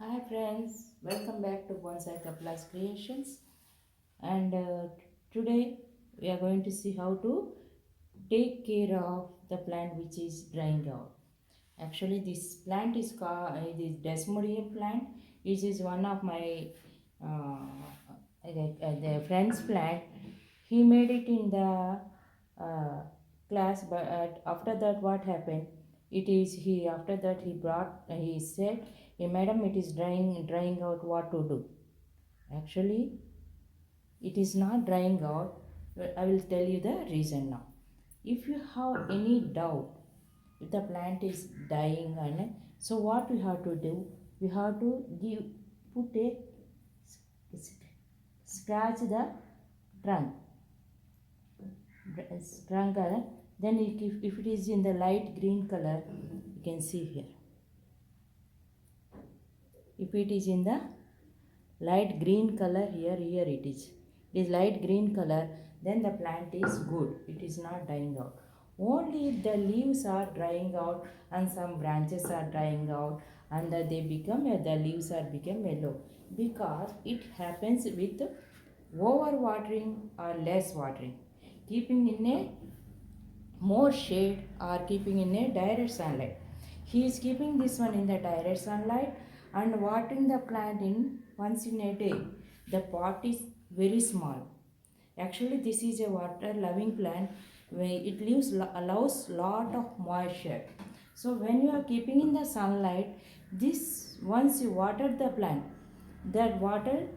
Hi friends, welcome back to Bonsai Kapla's Creations. And today we are going to see how to take care of the plant which is drying out. Actually, this plant is called this Desmodium plant. This is one of my the friend's plant. He made it in the class, but after that, what happened? It is he after that he said, "Hey, madam, it is drying out. What to do?" Actually, it is not drying out. I will tell you the reason now. If you have any doubt if the plant is dying, and so what we have to do, we have to put a scratch the trunk color. Then if it is in the light green color, you can see here. If it is in the light green color, here it is light green color, then the plant is good, it is not dying out. Only if the leaves are drying out and some branches are drying out, and that they become the leaves are become yellow, because it happens with over watering or less watering, keeping in a more shade or keeping in a direct sunlight. He is keeping this one in the direct sunlight and watering the plant in once in a day. The pot is very small. Actually, this is a water loving plant where it allows lot of moisture. So when you are keeping in the sunlight, this once you water the plant, that water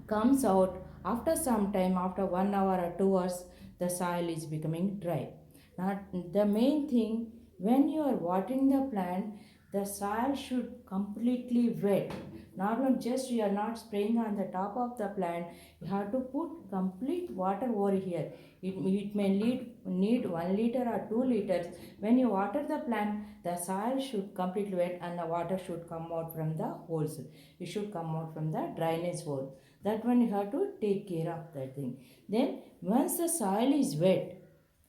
comes out after some time, after 1 hour or 2 hours, the soil is becoming dry. Now the main thing, when you are watering the plant, the soil should completely wet. Not only just you are not spraying on the top of the plant, you have to put complete water over here. It may need 1 liter or 2 liters. When you water the plant, the soil should completely wet and the water should come out from the holes. It should come out from the drainage hole. That one you have to take care of that thing. Then once the soil is wet,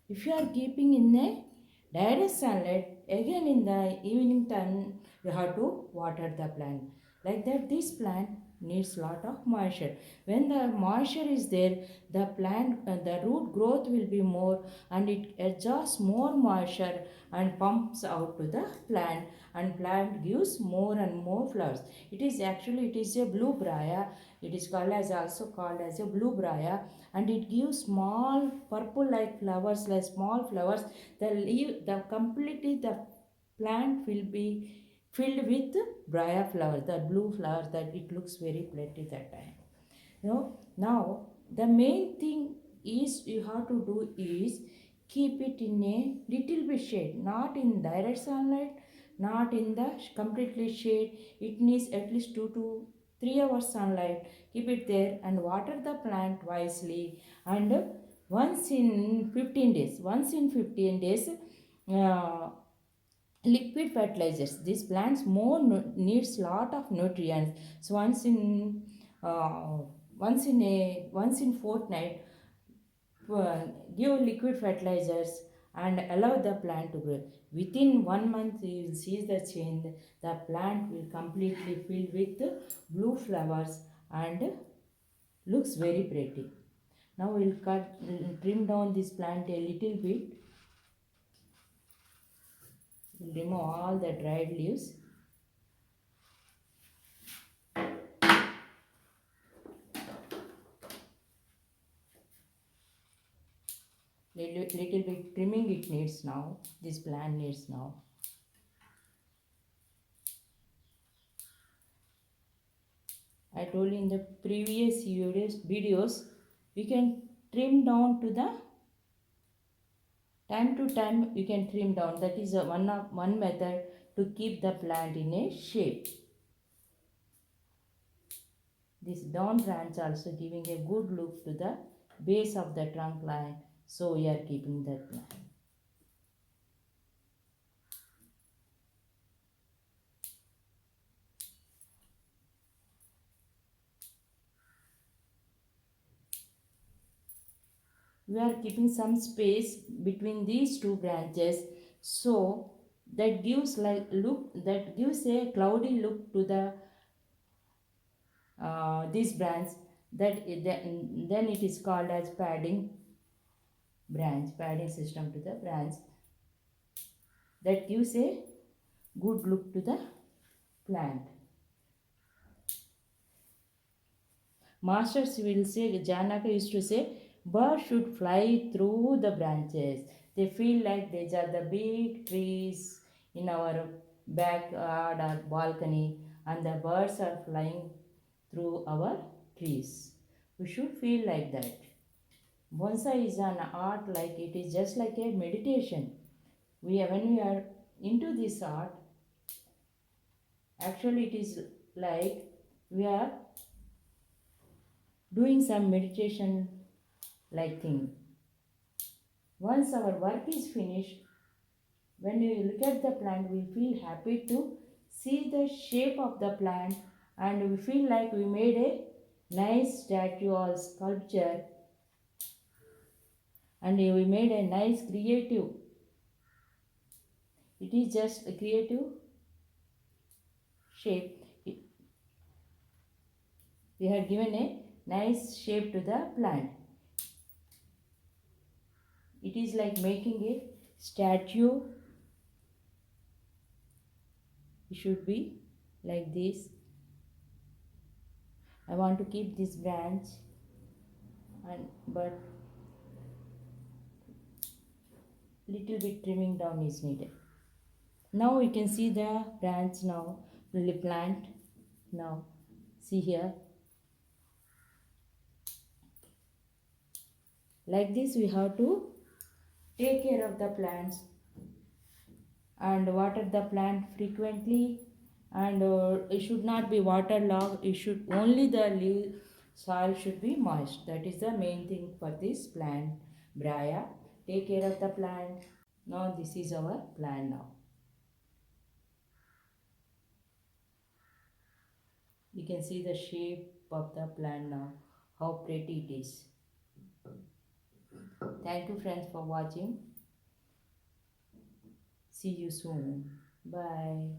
if you are keeping in a direct sunlight, again in the evening time you have to water the plant. Like that, this plant needs lot of moisture. When the moisture is there, the plant the root growth will be more, and it adjusts more moisture and pumps out to the plant, and plant gives more and more flowers. It is a blue braya. It is called as also called as a blue braya, and it gives small purple like flowers, like small flowers. The completely the plant will be filled with briar flowers, the blue flowers, that it looks very pretty that time. Now the main thing is you have to do is keep it in a little bit shade, not in direct sunlight, not in the completely shade. It needs at least 2 to 3 hours sunlight. Keep it there and water the plant wisely. And once in 15 days, uh, liquid fertilizers. These plants more needs lot of nutrients. So uh, once in fortnight, uh, give liquid fertilizers and allow the plant to grow. Within 1 month you will see the change. The plant will completely fill with blue flowers and looks very pretty. Now we'll trim down this plant a little bit. We'll remove all the dried leaves. Little bit trimming it needs now. This plant needs now. I told you in the previous videos, we can trim down to the time to time. We can trim down. That is one method to keep the plant in a shape. This down branch also giving a good look to the base of the trunk line. So we are keeping that plant. We are keeping some space between these two branches, so that gives like look, that gives a cloudy look to the these branch, then it is called as padding system to the branch, that gives a good look to the plant. Masters will say, Janaka used to say, birds should fly through the branches. They feel like these are the big trees in our backyard or balcony, and the birds are flying through our trees. We should feel like that. Bonsai is an art, like it is just like a meditation. When we are into this art, actually it is like we are doing some meditation like thing. Once our work is finished, when we look at the plant, we feel happy to see the shape of the plant, and we feel like we made a nice statue or sculpture, and we made a nice creative. It is just a creative shape. We have given a nice shape to the plant. It is like making a statue. It should be like this. I want to keep this branch, and but little bit trimming down is needed. Now we can see the branch now, the plant now. See here, like this we have to take care of the plants and water the plant frequently, and it should not be waterlogged. It should only the soil should be moist. That is the main thing for this plant. Braya, take care of the plant. Now this is our plant now. You can see the shape of the plant now, how pretty it is. Thank you friends for watching. See you soon. Bye.